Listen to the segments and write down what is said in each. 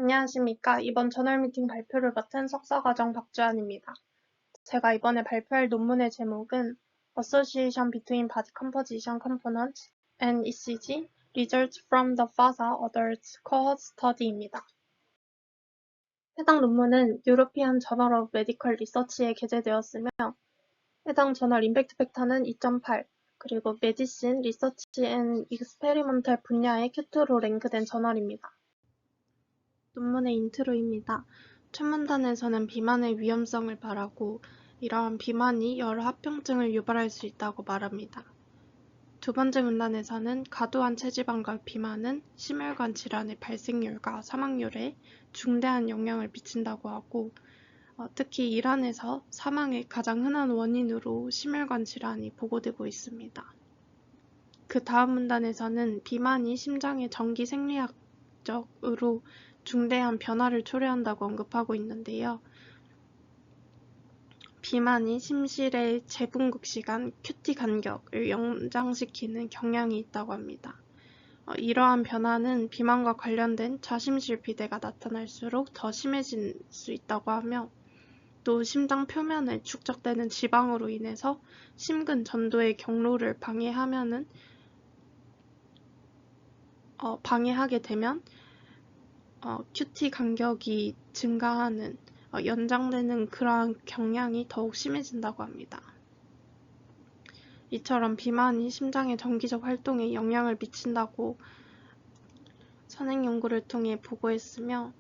안녕하십니까. 이번 저널 미팅 발표를 맡은 석사과정 박주환입니다. 제가 이번에 발표할 논문의 제목은 Association between Body Composition Components and ECG Results from the FASA Adult Cohort Study입니다. 해당 논문은 European Journal of Medical Research에 게재되었으며 해당 저널 임팩트 팩터는 2.8, 그리고 메디신, 리서치 앤 익스페리먼탈 분야의 Q2로 랭크된 저널입니다. 논문의 인트로입니다. 첫 문단에서는 비만의 위험성을 말하고 이러한 비만이 여러 합병증을 유발할 수 있다고 말합니다. 두 번째 문단에서는 과도한 체지방과 비만은 심혈관 질환의 발생률과 사망률에 중대한 영향을 미친다고 하고 특히 이란에서 사망의 가장 흔한 원인으로 심혈관 질환이 보고되고 있습니다. 그 다음 문단에서는 비만이 심장의 전기 생리학적으로 중대한 변화를 초래한다고 언급하고 있는데요. 비만이 심실의 재분국 시간 QT 간격을 연장시키는 경향이 있다고 합니다. 이러한 변화는 비만과 관련된 좌심실 비대가 나타날수록 더 심해질 수 있다고 하며 또 심장 표면에 축적되는 지방으로 인해서 심근 전도의 경로를 방해하게 되면 QT 간격이 증가하는, 연장되는 그러한 경향이 더욱 심해진다고 합니다. 이처럼 비만이 심장의 정기적 활동에 영향을 미친다고 선행 연구를 통해 보고했으며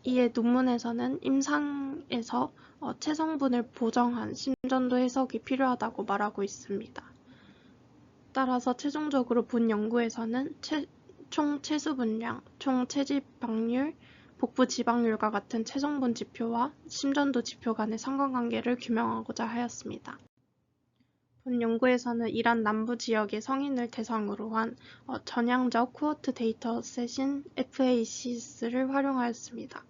이에 논문에서는 임상에서 체성분을 보정한 심전도 해석이 필요하다고 말하고 있습니다. 따라서 최종적으로 본 연구에서는 총 체수 분량, 총 체지방률, 복부 지방률과 같은 체성분 지표와 심전도 지표 간의 상관관계를 규명하고자 하였습니다. 본 연구에서는 이란 남부 지역의 성인을 대상으로 한 전향적 코호트 데이터셋인 FACS를 활용하였습니다.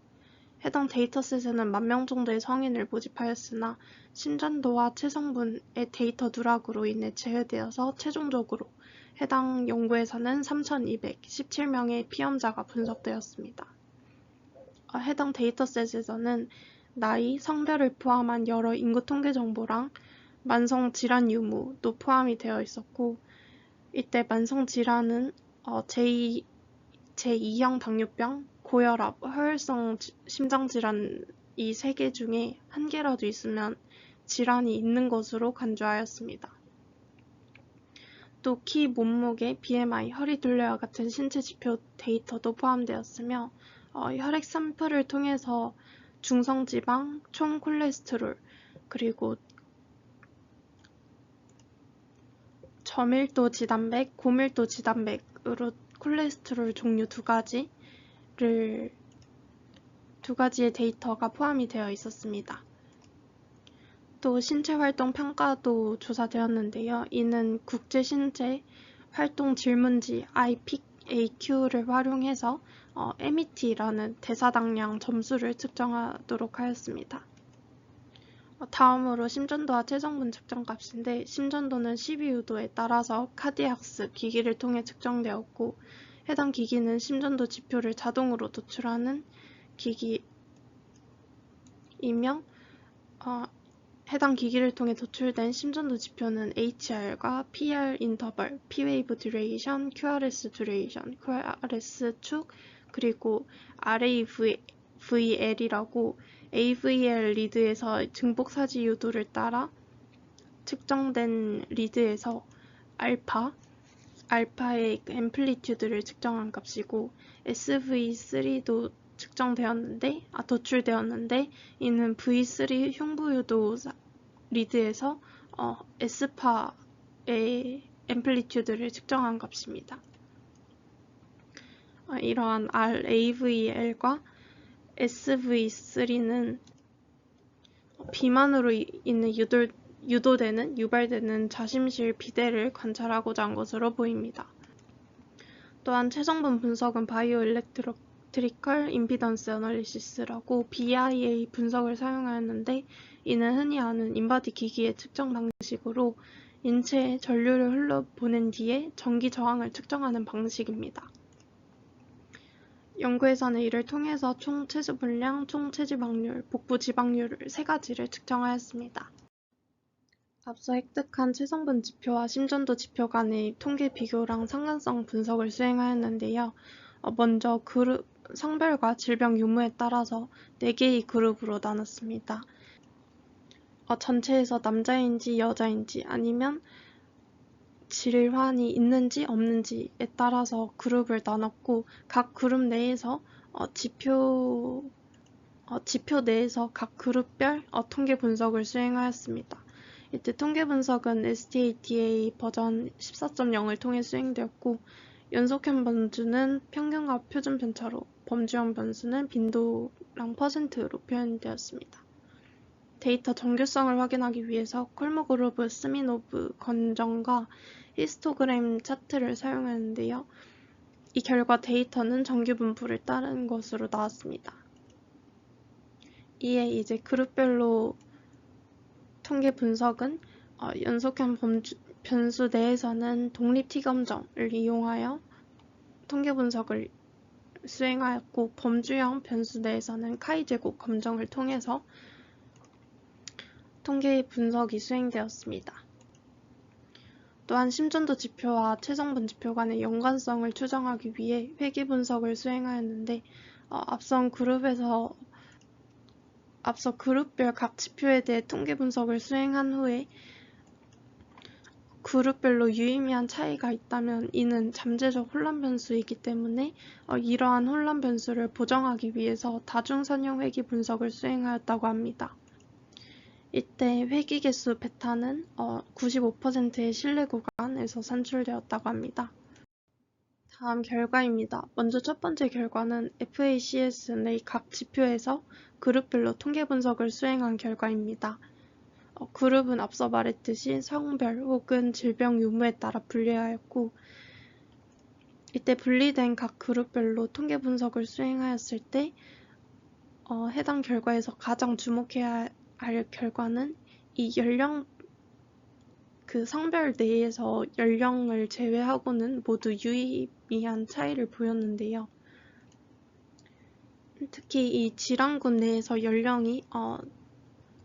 해당 데이터셋에는 10,000명 정도의 성인을 모집하였으나 심전도와 체성분의 데이터 누락으로 인해 제외되어서 최종적으로 해당 연구에서는 3,217명의 피험자가 분석되었습니다. 해당 데이터셋에서는 나이, 성별을 포함한 여러 인구 통계 정보랑 만성 질환 유무도 포함이 되어 있었고 이때 만성 질환은 제2형 당뇨병, 고혈압, 허혈성 심장질환 이 3개 중에 한 개라도 있으면 질환이 있는 것으로 간주하였습니다. 또 키, 몸무게, BMI, 허리둘레와 같은 신체 지표 데이터도 포함되었으며 혈액 샘플을 통해서 중성지방, 총 콜레스테롤, 그리고 저밀도 지단백, 고밀도 지단백으로 콜레스테롤 종류 두 가지의 데이터가 포함이 되어 있었습니다. 또 신체활동 평가도 조사되었는데요. 이는 국제신체활동 질문지 IPAQ를 활용해서 MET라는 대사당량 점수를 측정하도록 하였습니다. 다음으로 심전도와 체성분 측정값인데 심전도는 12유도에 따라서 카디악스 기기를 통해 측정되었고 해당 기기는 심전도 지표를 자동으로 도출하는 기기이며 해당 기기를 통해 도출된 심전도 지표는 HR과 PR 인터벌, Pwave 듀레이션, QRS 듀레이션, QRS 축, 그리고 RAVL이라고 AVL 리드에서 증폭사지 유도를 따라 측정된 리드에서 알파의 앰플리튜드를 측정한 값이고 SV3도 도출되었는데 이는 V3 흉부유도 리드에서 S파의 앰플리튜드를 측정한 값입니다. 이러한 RAVL과 SV3는 비만으로 인해 유발되는 좌심실 비대를 관찰하고자 한 것으로 보입니다. 또한 체성분 분석은 바이오 일렉트리컬 임피던스 어널리시스라고 BIA 분석을 사용하였는데 이는 흔히 아는 인바디 기기의 측정 방식으로 인체에 전류를 흘러보낸 뒤에 전기 저항을 측정하는 방식입니다. 연구에서는 이를 통해서 총 체수 분량, 총 체지방률, 복부 지방률 3가지를 측정하였습니다. 앞서 획득한 체성분 지표와 심전도 지표 간의 통계 비교랑 상관성 분석을 수행하였는데요. 먼저 그룹 성별과 질병 유무에 따라서 4개의 그룹으로 나눴습니다. 전체에서 남자인지 여자인지 아니면 질환이 있는지 없는지에 따라서 그룹을 나눴고, 각 그룹 내에서 지표 내에서 각 그룹별 통계 분석을 수행하였습니다. 이때 통계 분석은 STATA 버전 14.0을 통해 수행되었고, 연속형 변수는 평균과 표준 편차로, 범주형 변수는 빈도랑 퍼센트로 표현되었습니다. 데이터 정교성을 확인하기 위해서 콜모그로브 스미노브 건정과 히스토그램 차트를 사용하는데요. 이 결과 데이터는 정규 분포를 따른 것으로 나왔습니다. 이에 이제 그룹별로 통계 분석은 연속형 변수 내에서는 독립 T검정을 이용하여 통계 분석을 수행하였고, 범주형 변수 내에서는 카이-제곱 검정을 통해서 통계 분석이 수행되었습니다. 또한 심전도 지표와 체성분 지표 간의 연관성을 추정하기 위해 회귀 분석을 수행하였는데, 앞서 그룹별 각 지표에 대해 통계 분석을 수행한 후에 그룹별로 유의미한 차이가 있다면 이는 잠재적 혼란 변수이기 때문에 이러한 혼란 변수를 보정하기 위해서 다중선형 회귀 분석을 수행하였다고 합니다. 이때 회귀 개수 베타는 95%의 신뢰 구간에서 산출되었다고 합니다. 다음 결과입니다. 먼저 첫 번째 결과는 FACS 내 각 지표에서 그룹별로 통계 분석을 수행한 결과입니다. 그룹은 앞서 말했듯이 성별 혹은 질병 유무에 따라 분류하였고, 이때 분리된 각 그룹별로 통계 분석을 수행하였을 때 해당 결과에서 가장 주목해야 할 결과는 이 성별 내에서 연령을 제외하고는 모두 유의미한 차이를 보였는데요. 특히 이 질환군 내에서 연령이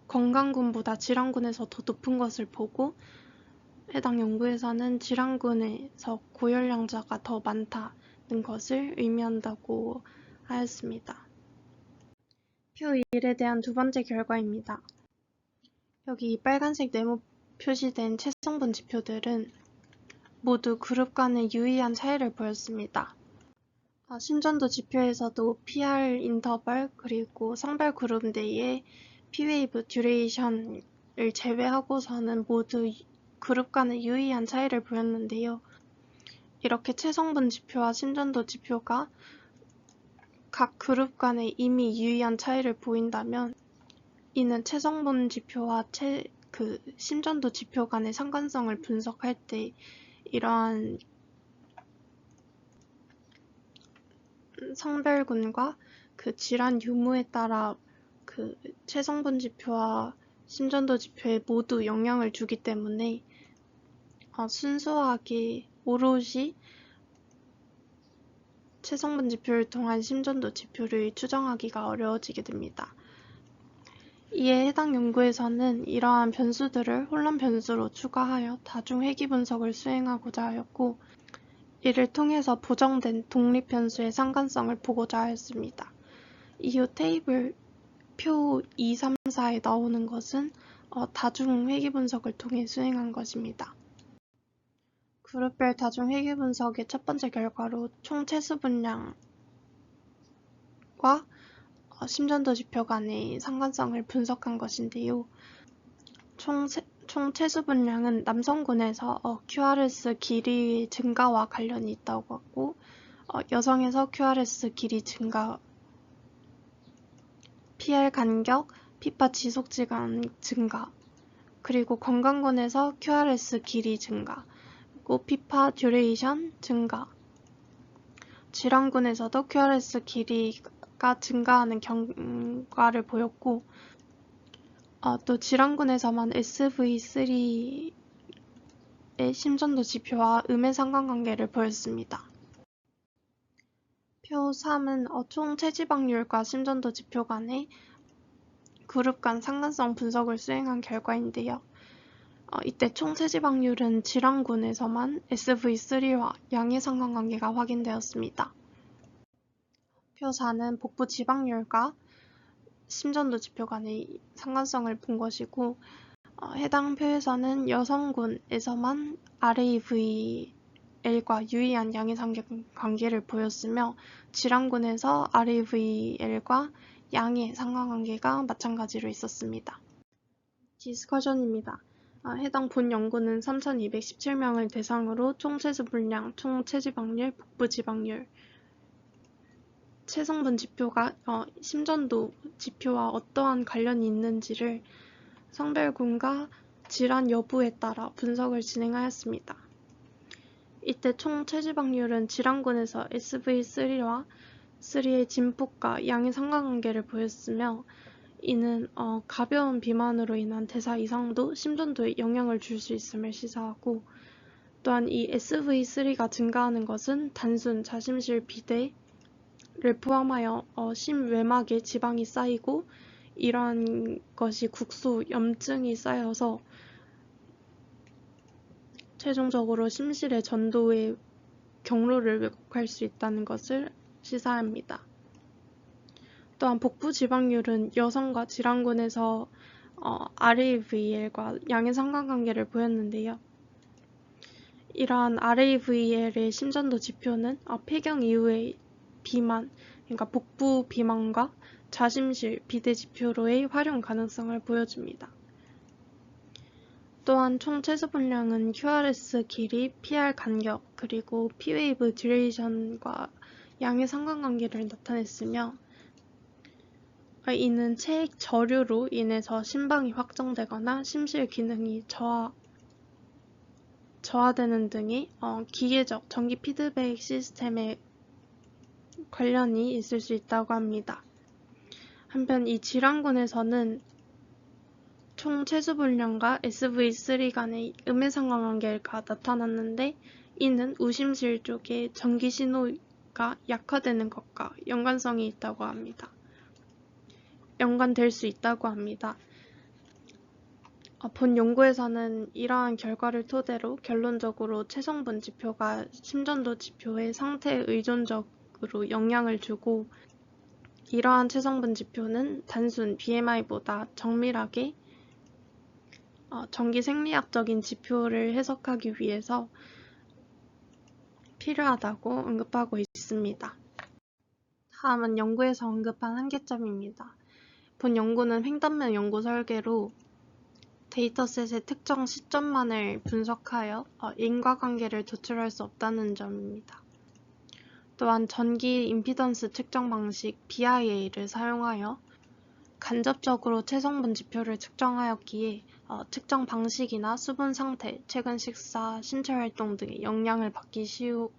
건강군보다 질환군에서 더 높은 것을 보고, 해당 연구에서는 질환군에서 고연령자가 더 많다는 것을 의미한다고 하였습니다. 표 1에 대한 두 번째 결과입니다. 여기 빨간색 네모 표시된 체성분 지표들은 모두 그룹 간의 유의한 차이를 보였습니다. 심전도 지표에서도 PR 인터벌 그리고 성별 그룹 내의 P웨이브 듀레이션을 제외하고서는 모두 그룹 간의 유의한 차이를 보였는데요. 이렇게 체성분 지표와 심전도 지표가 각 그룹 간에 이미 유의한 차이를 보인다면 이는 체성분 지표와 심전도 지표 간의 상관성을 분석할 때 이러한 성별군과 그 질환 유무에 따라 그 체성분 지표와 심전도 지표에 모두 영향을 주기 때문에 순수하게 오롯이 체성분 지표를 통한 심전도 지표를 추정하기가 어려워지게 됩니다. 이에 해당 연구에서는 이러한 변수들을 혼란 변수로 추가하여 다중 회귀 분석을 수행하고자 하였고, 이를 통해서 보정된 독립 변수의 상관성을 보고자 하였습니다. 이후 테이블 표 2, 3, 4에 나오는 것은 다중 회귀 분석을 통해 수행한 것입니다. 그룹별 다중 회귀 분석의 첫 번째 결과로 총 체수 분량과 심전도 지표 간의 상관성을 분석한 것인데요. 총 체수 분량은 남성군에서 QRS 길이 증가와 관련이 있다고 하고, 여성에서 QRS 길이 증가, PR 간격, 피파 지속시간 증가, 그리고 건강군에서 QRS 길이 증가, 그리고 피파 듀레이션 증가, 질환군에서도 QRS 길이가 증가하는 경과를 보였고, 또 질환군에서만 SV3의 심전도 지표와 음의 상관관계를 보였습니다. 표 3은 총 체지방률과 심전도 지표 간의 그룹 간 상관성 분석을 수행한 결과인데요. 이때 총 체지방률은 질환군에서만 SV3와 양의 상관관계가 확인되었습니다. 표 4는 복부 지방률과 심전도 지표 간의 상관성을 본 것이고, 해당 표에서는 여성군에서만 RAVL과 유의한 양의 상관관계를 보였으며, 질환군에서 RAVL과 양의 상관관계가 마찬가지로 있었습니다. 디스커션입니다. 해당 본 연구는 3,217명을 대상으로 총 체수 분량, 총 체지방률, 복부 지방률, 체성분 지표가 심전도 지표와 어떠한 관련이 있는지를 성별군과 질환 여부에 따라 분석을 진행하였습니다. 이때 총 체지방률은 질환군에서 SV3와 3의 진폭과 양의 상관관계를 보였으며, 이는 가벼운 비만으로 인한 대사 이상도 심전도에 영향을 줄 수 있음을 시사하고, 또한 이 SV3가 증가하는 것은 단순 자심실 비대를 포함하여 심외막에 지방이 쌓이고, 이러한 것이 국소 염증이 쌓여서 최종적으로 심실의 전도의 경로를 왜곡할 수 있다는 것을 시사합니다. 또한 복부 지방률은 여성과 질환군에서 RAVL과 양의 상관관계를 보였는데요. 이러한 RAVL의 심전도 지표는 폐경 이후의 비만, 그러니까 복부 비만과 자심실 비대 지표로의 활용 가능성을 보여줍니다. 또한 총 체수 분량은 QRS 길이, PR 간격, 그리고 P웨이브 듀레이션과 양의 상관관계를 나타냈으며, 이는 체액 저류로 인해서 심방이 확정되거나 심실 기능이 저하되는 등의 기계적 전기 피드백 시스템에 관련이 있을 수 있다고 합니다. 한편 이 질환군에서는 총 체수 분량과 SV3 간의 음해 상관관계가 나타났는데, 이는 우심실 쪽의 전기 신호가 약화되는 것과 연관될 수 있다고 합니다. 본 연구에서는 이러한 결과를 토대로 결론적으로 체성분 지표가 심전도 지표의 상태에 의존적으로 영향을 주고, 이러한 체성분 지표는 단순 BMI보다 정밀하게 전기 생리학적인 지표를 해석하기 위해서 필요하다고 언급하고 있습니다. 다음은 연구에서 언급한 한계점입니다. 본 연구는 횡단면 연구 설계로 데이터셋의 특정 시점만을 분석하여 인과관계를 도출할 수 없다는 점입니다. 또한 전기 임피던스 측정 방식 BIA를 사용하여 간접적으로 체성분 지표를 측정하였기에 측정 방식이나 수분 상태, 최근 식사, 신체 활동 등의 영향을 받기 쉬워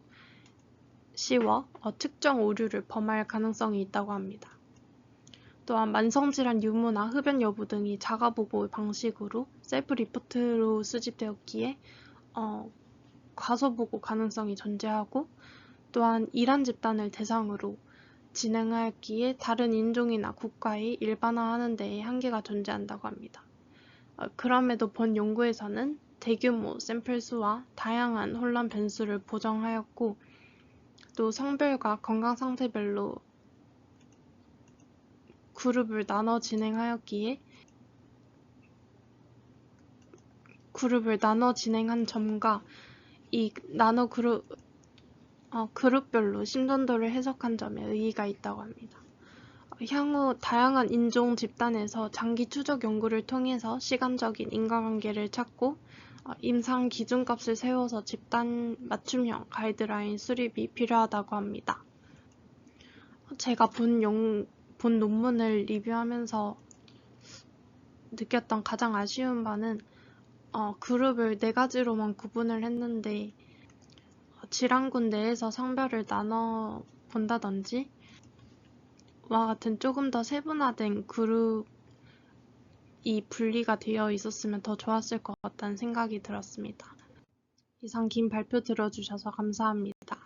측정 오류를 범할 가능성이 있다고 합니다. 또한 만성질환 유무나 흡연 여부 등이 자가보고 방식으로 셀프 리포트로 수집되었기에 과소보고 가능성이 존재하고, 또한 이란 집단을 대상으로 진행하였기에 다른 인종이나 국가에 일반화하는 데에 한계가 존재한다고 합니다. 그럼에도 본 연구에서는 대규모 샘플 수와 다양한 혼란 변수를 보정하였고, 또 성별과 건강 상태별로 그룹을 나눠 진행한 점과 이 나눠 그룹별로 심전도를 해석한 점에 의의가 있다고 합니다. 향후 다양한 인종 집단에서 장기 추적 연구를 통해서 시간적인 인과관계를 찾고 임상 기준값을 세워서 집단 맞춤형 가이드라인 수립이 필요하다고 합니다. 제가 본 논문을 리뷰하면서 느꼈던 가장 아쉬운 바는 그룹을 4가지로만 구분을 했는데 질환군 내에서 성별을 나눠 본다든지 와 같은 조금 더 세분화된 그룹이 분리가 되어 있었으면 더 좋았을 것 같다는 생각이 들었습니다. 이상 긴 발표 들어주셔서 감사합니다.